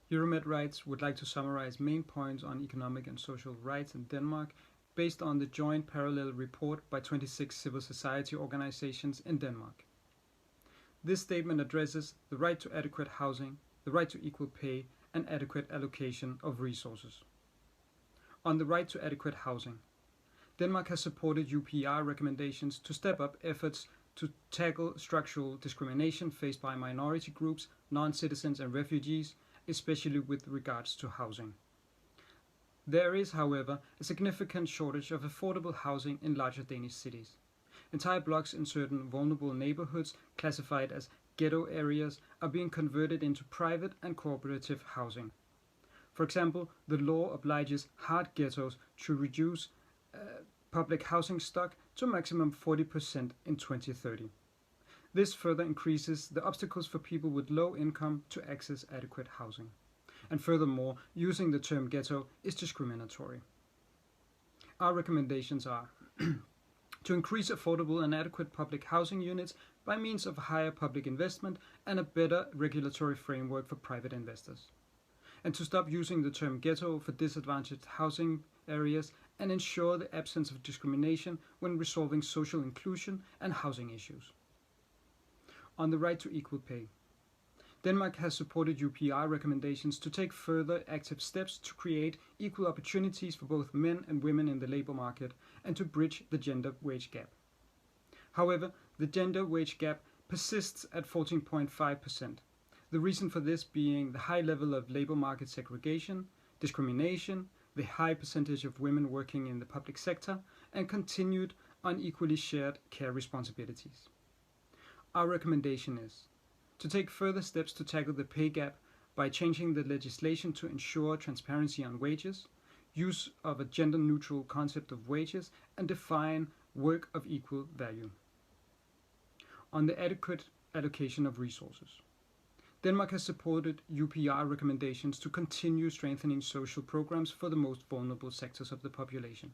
EuroMed Rights would like to summarize main points on economic and social rights in Denmark based on the joint parallel report by 26 civil society organizations in Denmark. This statement addresses the right to adequate housing, the right to equal pay, and adequate allocation of resources. On the right to adequate housing, Denmark has supported UPR recommendations to step up efforts to tackle structural discrimination faced by minority groups, non-citizens and refugees, especially with regards to housing. There is, however, a significant shortage of affordable housing in larger Danish cities. Entire blocks in certain vulnerable neighborhoods, classified as ghetto areas, are being converted into private and cooperative housing. For example, the law obliges hard ghettos to reduce public housing stock to a maximum 40% in 2030. This further increases the obstacles for people with low income to access adequate housing. And furthermore, using the term ghetto is discriminatory. Our recommendations are to increase affordable and adequate public housing units by means of higher public investment and a better regulatory framework for private investors, and to stop using the term ghetto for disadvantaged housing areas and ensure the absence of discrimination when resolving social inclusion and housing issues. On the right to equal pay, Denmark has supported UPR recommendations to take further active steps to create equal opportunities for both men and women in the labour market and to bridge the gender wage gap. However, the gender wage gap persists at 14.5%. The reason for this being the high level of labour market segregation, discrimination, the high percentage of women working in the public sector, and continued unequally shared care responsibilities. Our recommendation is to take further steps to tackle the pay gap by changing the legislation to ensure transparency on wages, use of a gender-neutral concept of wages, and define work of equal value. On the adequate allocation of resources, Denmark has supported UPR recommendations to continue strengthening social programs for the most vulnerable sectors of the population.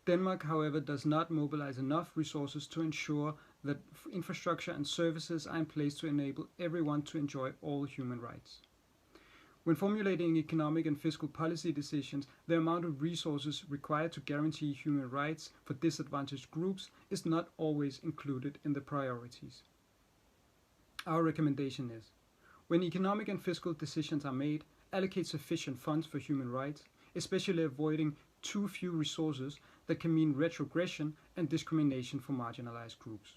Denmark, however, does not mobilize enough resources to ensure that infrastructure and services are in place to enable everyone to enjoy all human rights. When formulating economic and fiscal policy decisions, the amount of resources required to guarantee human rights for disadvantaged groups is not always included in the priorities. Our recommendation is, when economic and fiscal decisions are made, allocate sufficient funds for human rights, especially avoiding too few resources that can mean retrogression and discrimination for marginalized groups.